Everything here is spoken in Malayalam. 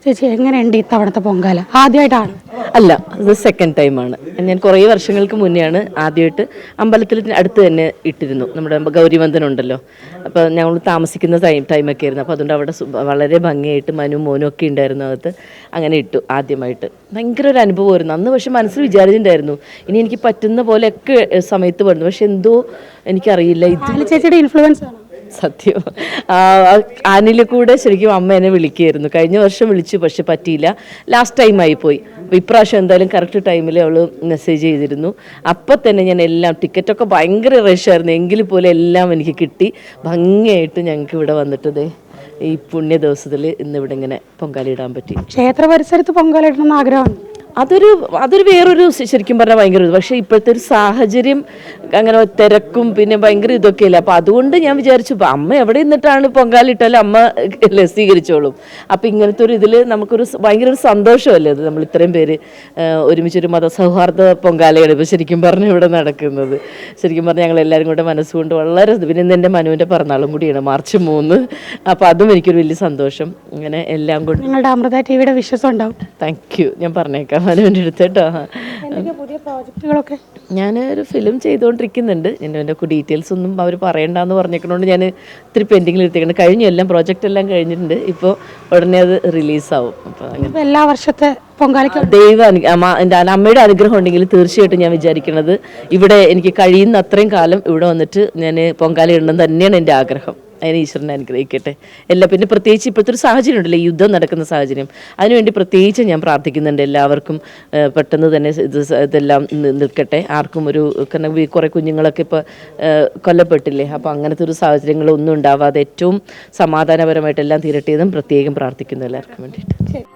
ചേച്ചി എങ്ങനെയുണ്ട് ഇത്തവണത്തെ പൊങ്കാല? ആദ്യമായിട്ടാണ്? അല്ല, ഇത് സെക്കൻഡ് ടൈമാണ്. ഞാൻ കുറേ വർഷങ്ങൾക്ക് മുന്നെയാണ് ആദ്യമായിട്ട് അമ്പലത്തിൽ അടുത്ത് തന്നെ ഇട്ടിരുന്നു. നമ്മുടെ ഗൗരിവന്ദനം ഉണ്ടല്ലോ, അപ്പോൾ ഞങ്ങൾ താമസിക്കുന്ന ടൈമൊക്കെ ആയിരുന്നു. അപ്പോൾ അതുകൊണ്ട് അവിടെ വളരെ ഭംഗിയായിട്ട് മനും മോനും ഒക്കെ ഉണ്ടായിരുന്നു അകത്ത്. അങ്ങനെ ഇട്ടു ആദ്യമായിട്ട്. ഭയങ്കര ഒരു അനുഭവമായിരുന്നു അന്ന്. പക്ഷെ മനസ്സിൽ വിചാരിച്ചിട്ടുണ്ടായിരുന്നു ഇനി എനിക്ക് പറ്റുന്ന പോലെയൊക്കെ സമയത്ത് വന്നു. പക്ഷെ എന്തോ എനിക്കറിയില്ല, ഇത് ചേച്ചിയുടെ ഇൻഫ്ലുവൻസ് ആണ് സത്യം. ആനിൽ കൂടെ ശരിക്കും അമ്മ എന്നെ വിളിക്കുകയായിരുന്നു. കഴിഞ്ഞ വർഷം വിളിച്ചു, പക്ഷെ പറ്റിയില്ല, ലാസ്റ്റ് ടൈം ആയിപ്പോയി. അപ്പോൾ ഇപ്രാവശ്യം എന്തായാലും കറക്റ്റ് ടൈമിൽ അവൾ മെസ്സേജ് ചെയ്തിരുന്നു. അപ്പം തന്നെ ഞാൻ എല്ലാം, ടിക്കറ്റൊക്കെ ഭയങ്കര റഷായിരുന്നു, എങ്കിൽ പോലും എല്ലാം എനിക്ക് കിട്ടി. ഭംഗിയായിട്ട് ഞങ്ങൾക്ക് ഇവിടെ വന്നിട്ടതേ ഈ പുണ്യ ദിവസത്തിൽ ഇന്നിവിടെ ഇങ്ങനെ പൊങ്കാലയിടാൻ പറ്റി. ക്ഷേത്ര പരിസരത്ത് പൊങ്കാലയിടണമെന്ന് ആഗ്രഹമാണ്. അതൊരു വേറൊരു, ശരിക്കും പറഞ്ഞാൽ ഭയങ്കര ഇത്. പക്ഷേ ഇപ്പോഴത്തെ ഒരു സാഹചര്യം അങ്ങനെ തിരക്കും പിന്നെ ഭയങ്കര ഇതൊക്കെ ഇല്ല. അപ്പോൾ അതുകൊണ്ട് ഞാൻ വിചാരിച്ചു അമ്മ എവിടെ നിന്നിട്ടാണ് പൊങ്കാലിട്ടാലും അമ്മ സ്വീകരിച്ചോളും. അപ്പോൾ ഇങ്ങനത്തെ ഒരു ഇതിൽ നമുക്കൊരു ഭയങ്കര ഒരു സന്തോഷമല്ലേ അത്, നമ്മൾ ഇത്രയും പേര് ഒരുമിച്ചൊരു മതസൗഹാർദ്ദ പൊങ്കാലയാണ് ഇപ്പോൾ ശരിക്കും പറഞ്ഞാൽ ഇവിടെ നടക്കുന്നത്. ശരിക്കും പറഞ്ഞാൽ ഞങ്ങൾ എല്ലാവരും കൂടെ മനസ്സുകൊണ്ട് വളരെ, പിന്നെ ഇന്ന് എൻ്റെ മനുവിൻ്റെ പിറന്നാളും കൂടിയാണ് March 3. അപ്പോൾ അതും എനിക്കൊരു വലിയ സന്തോഷം. അങ്ങനെ എല്ലാം കൊണ്ട് നിങ്ങളുടെ അമൃത ടിവിയുടെ വിശ്വാസം ഉണ്ടാവും. Thank you. ഞാൻ പറഞ്ഞേക്കാം മനുവിൻ്റെ അടുത്ത് കേട്ടോ. പുതിയ പ്രോജക്റ്റുകളൊക്കെ ഞാനൊരു ഫിലിം ചെയ്തുകൊണ്ടിരിക്കുന്നുണ്ട്. എൻ്റെ ഡീറ്റെയിൽസ് ഒന്നും അവർ പറയണ്ടെന്ന് പറഞ്ഞേക്കുന്നതുകൊണ്ട് ഞാൻ ഇത്തിരി പെൻഡിങ്ങിൽ എടുത്തേക്കുന്നത്. കഴിഞ്ഞു, എല്ലാം പ്രോജക്റ്റ് എല്ലാം കഴിഞ്ഞിട്ടുണ്ട്. ഇപ്പോൾ ഉടനെ അത് റിലീസാവും. അപ്പോൾ അങ്ങനെ എല്ലാ വർഷത്തെ പൊങ്കാലയ്ക്ക് എൻ്റെ അമ്മയുടെ അനുഗ്രഹം ഉണ്ടെങ്കിൽ തീർച്ചയായിട്ടും ഞാൻ വിചാരിക്കുന്നത് ഇവിടെ എനിക്ക് കഴിയുന്ന അത്രയും കാലം ഇവിടെ വന്നിട്ട് ഞാൻ പൊങ്കാല ഇടണം തന്നെയാണ് എൻ്റെ ആഗ്രഹം. അതിന് ഈശ്വരനെ അനുഗ്രഹിക്കട്ടെ. പിന്നെ പ്രത്യേകിച്ച് ഇപ്പോഴത്തെ ഒരു സാഹചര്യം ഉണ്ടല്ലോ, യുദ്ധം നടക്കുന്ന സാഹചര്യം, അതിനുവേണ്ടി പ്രത്യേകിച്ച് ഞാൻ പ്രാർത്ഥിക്കുന്നുണ്ട്. എല്ലാവർക്കും പെട്ടെന്ന് തന്നെ ഇതെല്ലാം നിൽക്കട്ടെ. ആർക്കും ഒരു കുറേ കുഞ്ഞുങ്ങളൊക്കെ ഇപ്പോൾ കൊല്ലപ്പെട്ടില്ലേ, അപ്പോൾ അങ്ങനത്തെ ഒരു സാഹചര്യങ്ങളൊന്നും ഉണ്ടാവാതെ ഏറ്റവും സമാധാനപരമായിട്ടെല്ലാം തീരട്ടെ എന്നും പ്രത്യേകം പ്രാർത്ഥിക്കുന്നു എല്ലാവർക്കും വേണ്ടിയിട്ട്.